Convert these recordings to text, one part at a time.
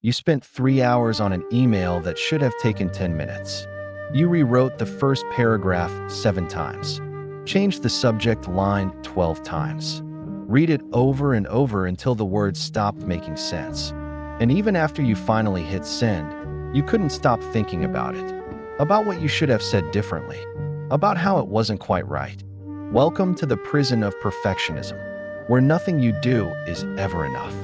You spent 3 hours on an email that should have taken 10 minutes. You rewrote the first paragraph 7 times. Changed the subject line 12 times. Read it over and over until the words stopped making sense. And even after you finally hit send, you couldn't stop thinking about it. About what you should have said differently. About how it wasn't quite right. Welcome to the prison of perfectionism, where nothing you do is ever enough.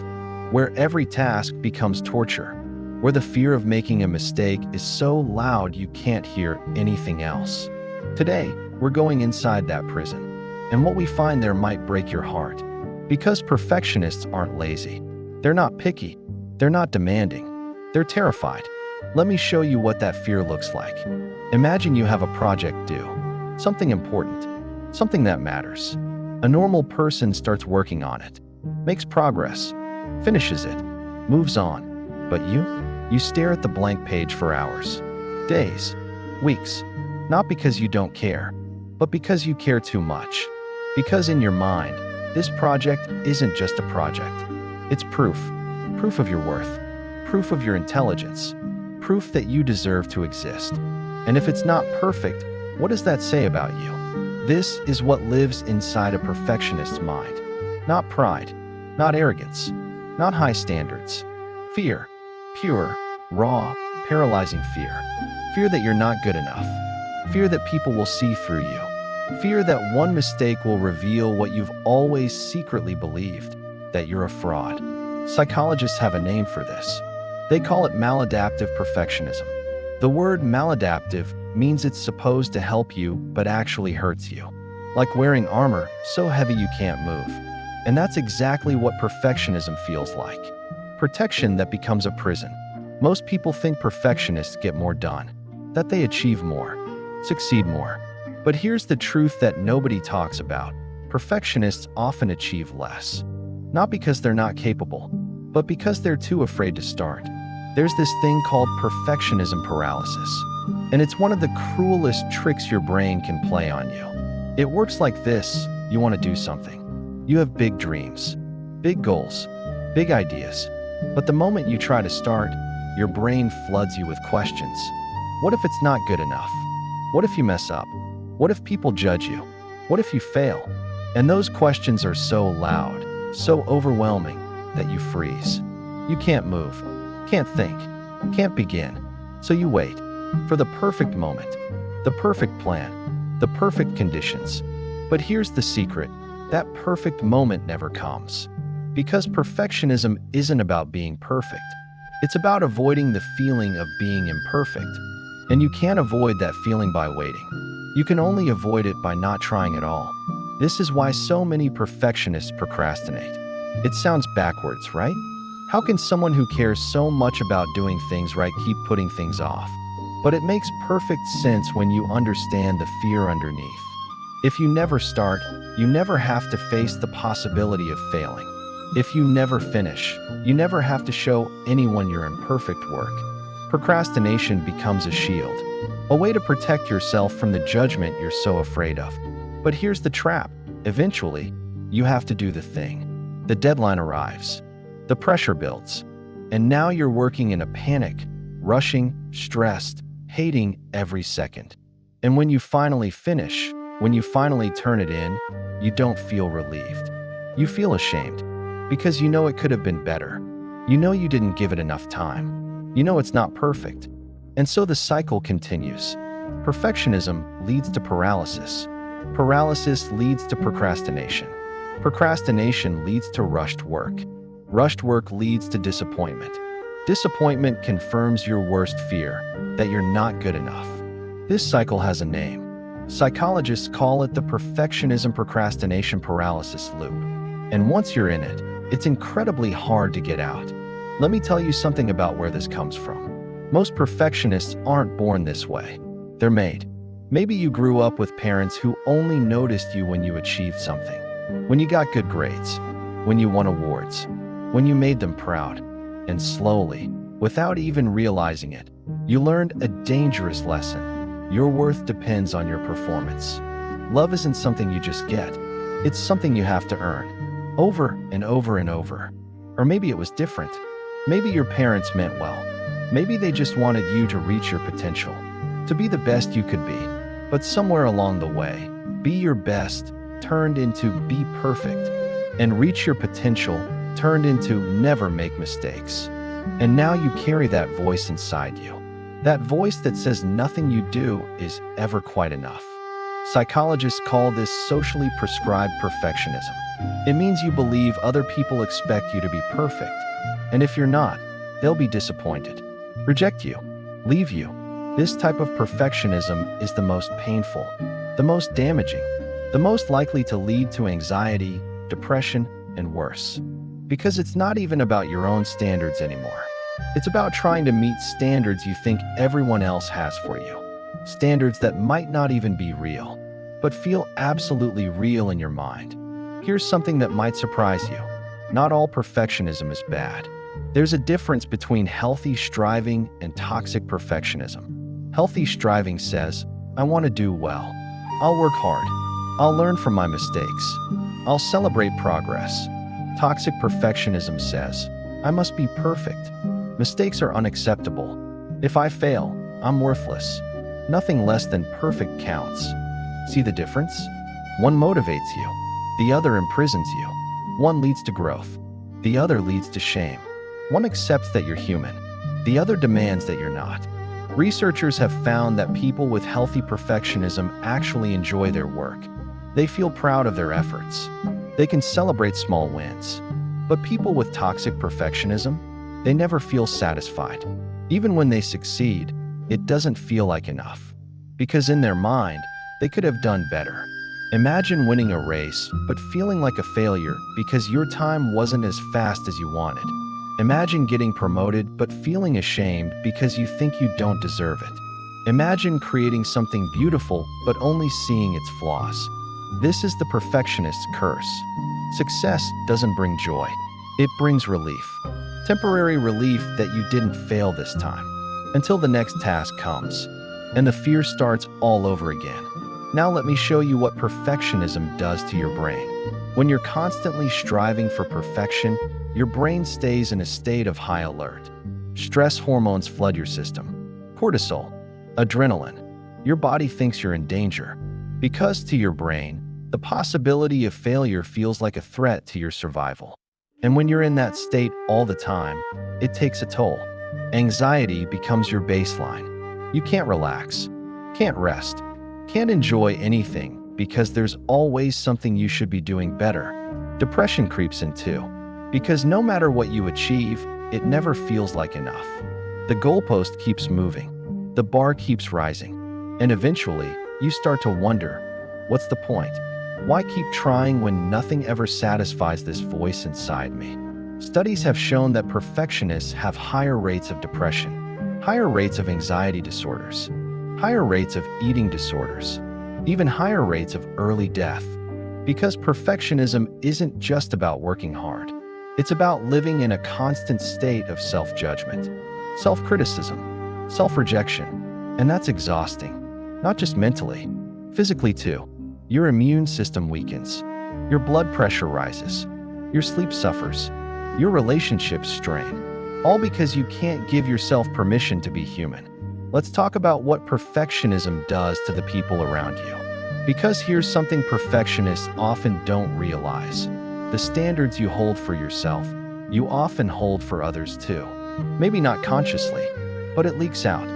Where every task becomes torture. Where the fear of making a mistake is so loud you can't hear anything else. Today, we're going inside that prison, and what we find there might break your heart. Because perfectionists aren't lazy. They're not picky. They're not demanding. They're terrified. Let me show you what that fear looks like. Imagine you have a project due. Something important. Something that matters. A normal person starts working on it. Makes progress. Finishes it. Moves on. But you stare at the blank page for hours. Days. Weeks. Not because you don't care, but because you care too much. Because in your mind, this project isn't just a project. It's proof. Proof of your worth. Proof of your intelligence. Proof that you deserve to exist. And if it's not perfect, what does that say about you? This is what lives inside a perfectionist's mind. Not pride. Not arrogance. Not high standards. Fear. Pure, raw, paralyzing fear. Fear that you're not good enough. Fear that people will see through you. Fear that one mistake will reveal what you've always secretly believed, that you're a fraud. Psychologists have a name for this. They call it maladaptive perfectionism. The word maladaptive means it's supposed to help you but actually hurts you. Like wearing armor so heavy you can't move. And that's exactly what perfectionism feels like. Protection that becomes a prison. Most people think perfectionists get more done, that they achieve more, succeed more. But here's the truth that nobody talks about. Perfectionists often achieve less. Not because they're not capable, but because they're too afraid to start. There's this thing called perfectionism paralysis, and it's one of the cruelest tricks your brain can play on you. It works like this. You want to do something. You have big dreams, big goals, big ideas. But the moment you try to start, your brain floods you with questions. What if it's not good enough? What if you mess up? What if people judge you? What if you fail? And those questions are so loud, so overwhelming, that you freeze. You can't move, can't think, can't begin. So you wait for the perfect moment, the perfect plan, the perfect conditions. But here's the secret. That perfect moment never comes. Because perfectionism isn't about being perfect. It's about avoiding the feeling of being imperfect. And you can't avoid that feeling by waiting. You can only avoid it by not trying at all. This is why so many perfectionists procrastinate. It sounds backwards, right? How can someone who cares so much about doing things right keep putting things off? But it makes perfect sense when you understand the fear underneath. If you never start, you never have to face the possibility of failing. If you never finish, you never have to show anyone your imperfect work. Procrastination becomes a shield, a way to protect yourself from the judgment you're so afraid of. But here's the trap. Eventually, you have to do the thing. The deadline arrives. The pressure builds. And now you're working in a panic, rushing, stressed, hating every second. And when you finally finish, when you finally turn it in, you don't feel relieved. You feel ashamed. Because you know it could have been better. You know you didn't give it enough time. You know it's not perfect. And so the cycle continues. Perfectionism leads to paralysis. Paralysis leads to procrastination. Procrastination leads to rushed work. Rushed work leads to disappointment. Disappointment confirms your worst fear, that you're not good enough. This cycle has a name. Psychologists call it the perfectionism-procrastination-paralysis loop. And once you're in it, it's incredibly hard to get out. Let me tell you something about where this comes from. Most perfectionists aren't born this way. They're made. Maybe you grew up with parents who only noticed you when you achieved something. When you got good grades. When you won awards. When you made them proud. And slowly, without even realizing it, you learned a dangerous lesson. Your worth depends on your performance. Love isn't something you just get. It's something you have to earn. Over and over and over. Or maybe it was different. Maybe your parents meant well. Maybe they just wanted you to reach your potential, to be the best you could be. But somewhere along the way, be your best turned into be perfect, and reach your potential turned into never make mistakes. And now you carry that voice inside you. That voice that says nothing you do is ever quite enough. Psychologists call this socially prescribed perfectionism. It means you believe other people expect you to be perfect, and if you're not, they'll be disappointed, reject you, leave you. This type of perfectionism is the most painful, the most damaging, the most likely to lead to anxiety, depression, and worse. Because it's not even about your own standards anymore. It's about trying to meet standards you think everyone else has for you. Standards that might not even be real, but feel absolutely real in your mind. Here's something that might surprise you. Not all perfectionism is bad. There's a difference between healthy striving and toxic perfectionism. Healthy striving says, I want to do well. I'll work hard. I'll learn from my mistakes. I'll celebrate progress. Toxic perfectionism says, I must be perfect. Mistakes are unacceptable. If I fail, I'm worthless. Nothing less than perfect counts. See the difference? One motivates you. The other imprisons you. One leads to growth. The other leads to shame. One accepts that you're human. The other demands that you're not. Researchers have found that people with healthy perfectionism actually enjoy their work. They feel proud of their efforts. They can celebrate small wins. But people with toxic perfectionism, they never feel satisfied. Even when they succeed, it doesn't feel like enough. Because in their mind, they could have done better. Imagine winning a race, but feeling like a failure because your time wasn't as fast as you wanted. Imagine getting promoted, but feeling ashamed because you think you don't deserve it. Imagine creating something beautiful, but only seeing its flaws. This is the perfectionist's curse. Success doesn't bring joy. It brings relief. Temporary relief that you didn't fail this time. Until the next task comes, and the fear starts all over again. Now let me show you what perfectionism does to your brain. When you're constantly striving for perfection, your brain stays in a state of high alert. Stress hormones flood your system. Cortisol, adrenaline. Your body thinks you're in danger. Because to your brain, the possibility of failure feels like a threat to your survival. And when you're in that state all the time, it takes a toll. Anxiety becomes your baseline. You can't relax, can't rest, can't enjoy anything because there's always something you should be doing better. Depression creeps in too, because no matter what you achieve, it never feels like enough. The goalpost keeps moving, the bar keeps rising, and eventually you start to wonder, what's the point? Why keep trying when nothing ever satisfies this voice inside me? Studies have shown that perfectionists have higher rates of depression, higher rates of anxiety disorders, higher rates of eating disorders, even higher rates of early death. Because perfectionism isn't just about working hard. It's about living in a constant state of self-judgment, self-criticism, self-rejection, and that's exhausting, not just mentally, physically too. Your immune system weakens, your blood pressure rises, your sleep suffers, your relationships strain, all because you can't give yourself permission to be human. Let's talk about what perfectionism does to the people around you. Because here's something perfectionists often don't realize. The standards you hold for yourself, you often hold for others too. Maybe not consciously, but it leaks out.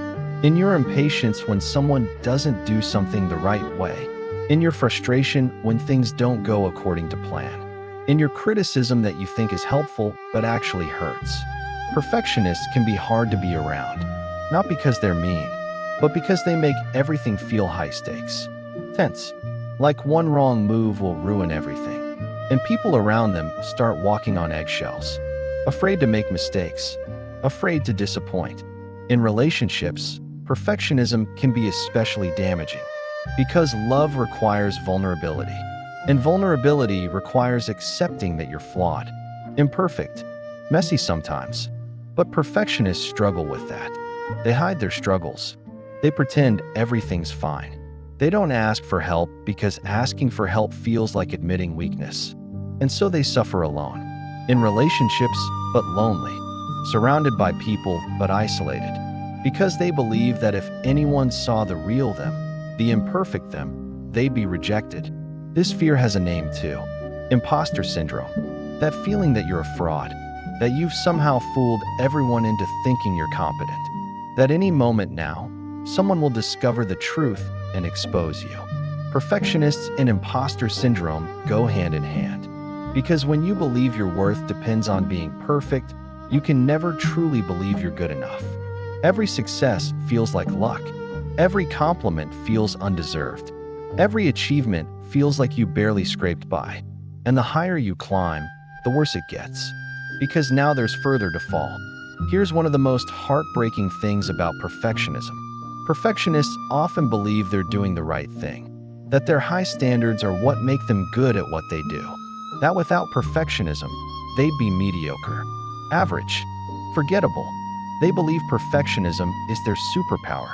In your impatience when someone doesn't do something the right way, in your frustration when things don't go according to plan, in your criticism that you think is helpful but actually hurts. Perfectionists can be hard to be around, not because they're mean, but because they make everything feel high stakes, tense, like one wrong move will ruin everything. And people around them start walking on eggshells, afraid to make mistakes, afraid to disappoint. In relationships, perfectionism can be especially damaging because love requires vulnerability, and vulnerability requires accepting that you're flawed, imperfect, messy sometimes. But perfectionists struggle with that. They hide their struggles. They pretend everything's fine. They don't ask for help because asking for help feels like admitting weakness. And so they suffer alone, in relationships, but lonely. surrounded by people but isolated, because they believe that if anyone saw the real them, the imperfect them, they'd be rejected. This fear has a name too: imposter syndrome. That feeling that you're a fraud, that you've somehow fooled everyone into thinking you're competent, that any moment now, someone will discover the truth and expose you. Perfectionists and imposter syndrome go hand in hand, because when you believe your worth depends on being perfect, you can never truly believe you're good enough. Every success feels like luck. Every compliment feels undeserved. Every achievement feels like you barely scraped by. And the higher you climb, the worse it gets, because now there's further to fall. Here's one of the most heartbreaking things about perfectionism. Perfectionists often believe they're doing the right thing, that their high standards are what make them good at what they do, that without perfectionism, they'd be mediocre, average, forgettable. They believe perfectionism is their superpower,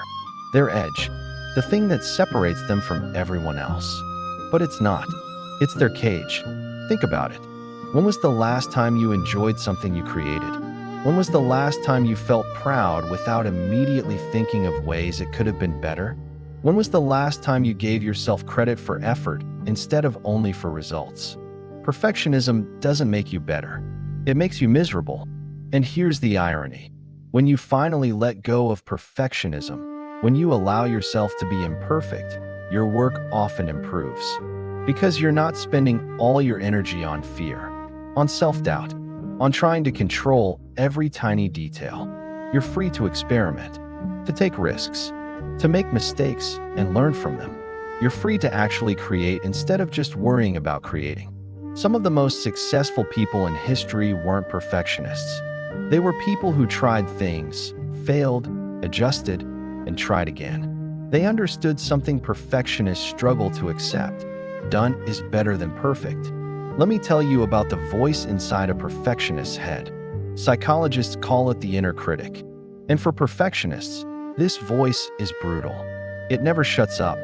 their edge, the thing that separates them from everyone else. But it's not. It's their cage. Think about it. When was the last time you enjoyed something you created? When was the last time you felt proud without immediately thinking of ways it could have been better? When was the last time you gave yourself credit for effort instead of only for results? Perfectionism doesn't make you better. It makes you miserable. And here's the irony. When you finally let go of perfectionism, when you allow yourself to be imperfect, your work often improves. Because you're not spending all your energy on fear, on self-doubt, on trying to control every tiny detail. You're free to experiment, to take risks, to make mistakes and learn from them. You're free to actually create instead of just worrying about creating. Some of the most successful people in history weren't perfectionists. They were people who tried things, failed, adjusted, and tried again. They understood something perfectionists struggle to accept. Done is better than perfect. Let me tell you about the voice inside a perfectionist's head. Psychologists call it the inner critic. And for perfectionists, this voice is brutal. It never shuts up.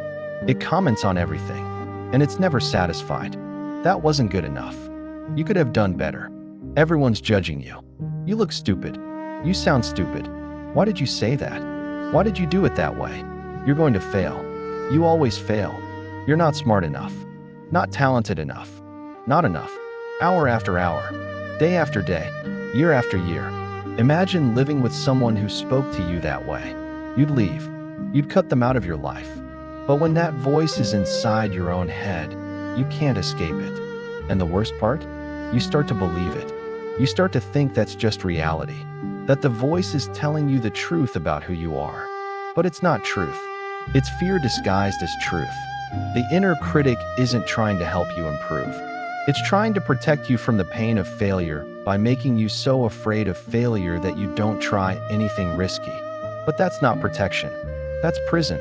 It comments on everything. And it's never satisfied. That wasn't good enough. You could have done better. Everyone's judging you. You look stupid. You sound stupid. Why did you say that? Why did you do it that way? You're going to fail. You always fail. You're not smart enough. Not talented enough. Not enough. Hour after hour. Day after day. Year after year. Imagine living with someone who spoke to you that way. You'd leave. You'd cut them out of your life. But when that voice is inside your own head, you can't escape it. And the worst part? You start to believe it. You start to think that's just reality, that the voice is telling you the truth about who you are. But it's not truth. It's fear disguised as truth. The inner critic isn't trying to help you improve. It's trying to protect you from the pain of failure by making you so afraid of failure that you don't try anything risky. But that's not protection. That's prison.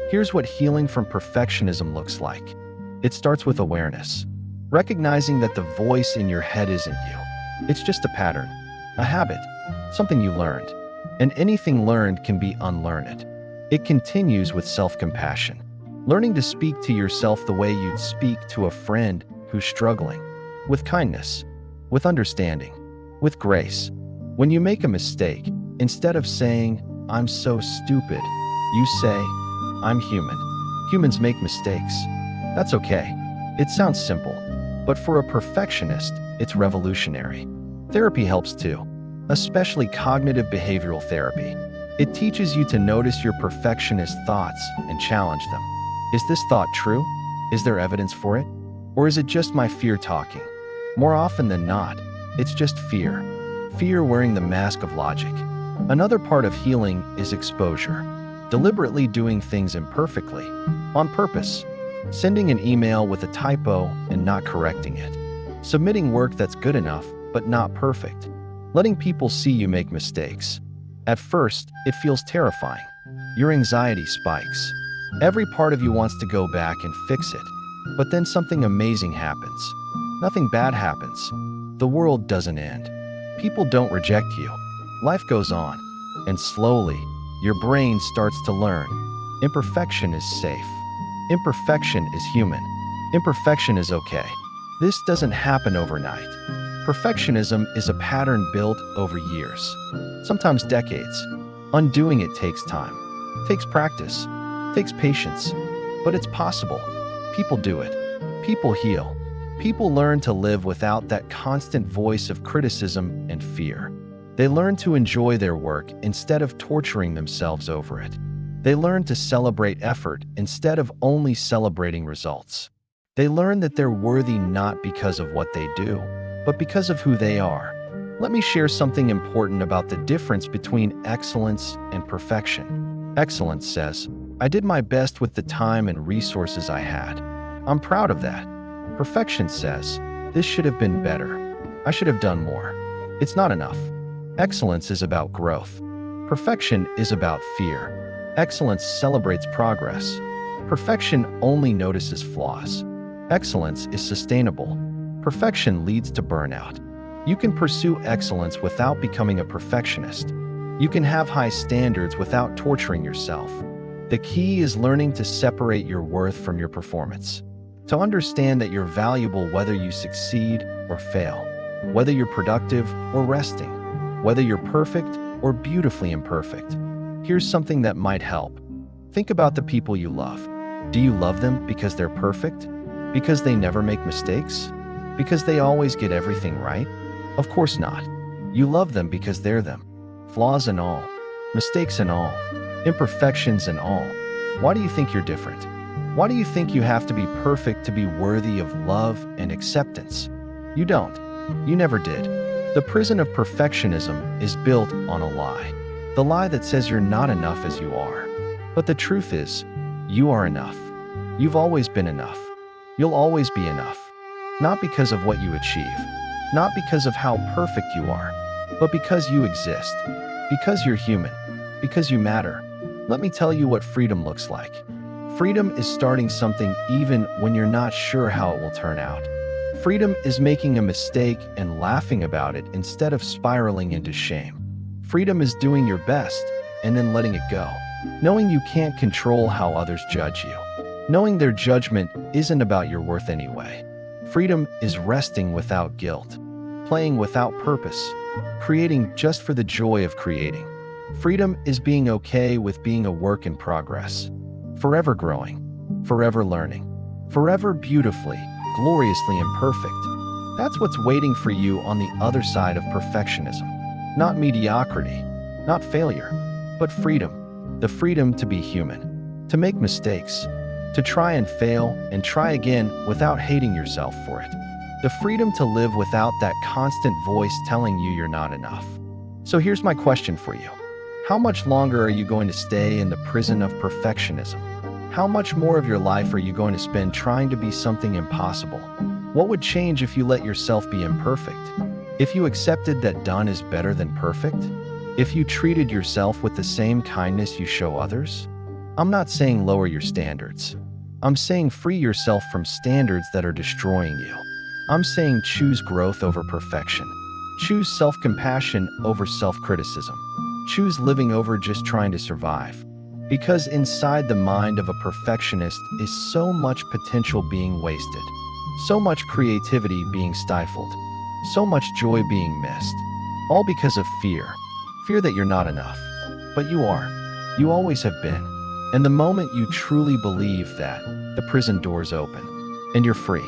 Here's what healing from perfectionism looks like. It starts with awareness. Recognizing that the voice in your head isn't you. It's just a pattern, a habit, something you learned. And anything learned can be unlearned. It continues with self-compassion. Learning to speak to yourself the way you'd speak to a friend who's struggling. With kindness, with understanding, with grace. When you make a mistake, instead of saying, "I'm so stupid," you say, "I'm human." Humans make mistakes. That's okay. It sounds simple. But for a perfectionist, it's revolutionary. Therapy helps too, especially cognitive behavioral therapy. It teaches you to notice your perfectionist thoughts and challenge them. Is this thought true? Is there evidence for it? Or is it just my fear talking? More often than not, it's just fear. Fear wearing the mask of logic. Another part of healing is exposure. Deliberately doing things imperfectly, on purpose. Sending an email with a typo and not correcting it. Submitting work that's good enough, but not perfect. Letting people see you make mistakes. At first, it feels terrifying. Your anxiety spikes. Every part of you wants to go back and fix it. But then something amazing happens. Nothing bad happens. The world doesn't end. People don't reject you. Life goes on. And slowly, your brain starts to learn. Imperfection is safe. Imperfection is human. Imperfection is okay. This doesn't happen overnight. Perfectionism is a pattern built over years, sometimes decades. Undoing it takes time, takes practice, takes patience, but it's possible. People do it. People heal. People learn to live without that constant voice of criticism and fear. They learn to enjoy their work instead of torturing themselves over it. They learn to celebrate effort instead of only celebrating results. They learn that they're worthy not because of what they do, but because of who they are. Let me share something important about the difference between excellence and perfection. Excellence says, I did my best with the time and resources I had. I'm proud of that. Perfection says, this should have been better. I should have done more. It's not enough. Excellence is about growth. Perfection is about fear. Excellence celebrates progress. Perfection only notices flaws. Excellence is sustainable. Perfection leads to burnout. You can pursue excellence without becoming a perfectionist. You can have high standards without torturing yourself. The key is learning to separate your worth from your performance. To understand that you're valuable whether you succeed or fail, whether you're productive or resting, whether you're perfect or beautifully imperfect. Here's something that might help. Think about the people you love. Do you love them because they're perfect? Because they never make mistakes? Because they always get everything right? Of course not. You love them because they're them. Flaws and all, mistakes and all, imperfections and all. Why do you think you're different? Why do you think you have to be perfect to be worthy of love and acceptance? You don't. You never did. The prison of perfectionism is built on a lie. The lie that says you're not enough as you are. But the truth is, you are enough. You've always been enough. You'll always be enough. Not because of what you achieve, not because of how perfect you are, but because you exist, because you're human, because you matter. Let me tell you what freedom looks like. Freedom is starting something even when you're not sure how it will turn out. Freedom is making a mistake and laughing about it instead of spiraling into shame. Freedom is doing your best and then letting it go, knowing you can't control how others judge you, knowing their judgment isn't about your worth anyway. Freedom is resting without guilt, playing without purpose, creating just for the joy of creating. Freedom is being okay with being a work in progress, forever growing, forever learning, forever beautifully, gloriously imperfect. That's what's waiting for you on the other side of perfectionism. Not mediocrity, not failure, but freedom. The freedom to be human, to make mistakes, to try and fail and try again without hating yourself for it. The freedom to live without that constant voice telling you you're not enough. So here's my question for you. How much longer are you going to stay in the prison of perfectionism? How much more of your life are you going to spend trying to be something impossible? What would change if you let yourself be imperfect? If you accepted that done is better than perfect? If you treated yourself with the same kindness you show others? I'm not saying lower your standards. I'm saying free yourself from standards that are destroying you. I'm saying choose growth over perfection. Choose self-compassion over self-criticism. Choose living over just trying to survive. Because inside the mind of a perfectionist is so much potential being wasted, so much creativity being stifled, so much joy being missed. All because of fear. Fear that you're not enough. But you are. You always have been. And the moment you truly believe that, the prison doors open, and you're free.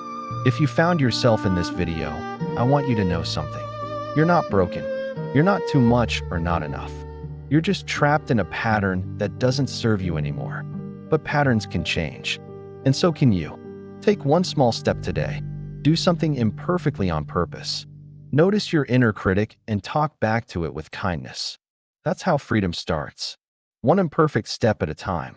If you found yourself in this video, I want you to know something. You're not broken. You're not too much or not enough. You're just trapped in a pattern that doesn't serve you anymore. But patterns can change. And so can you. Take one small step today. Do something imperfectly on purpose. Notice your inner critic and talk back to it with kindness. That's how freedom starts. One imperfect step at a time.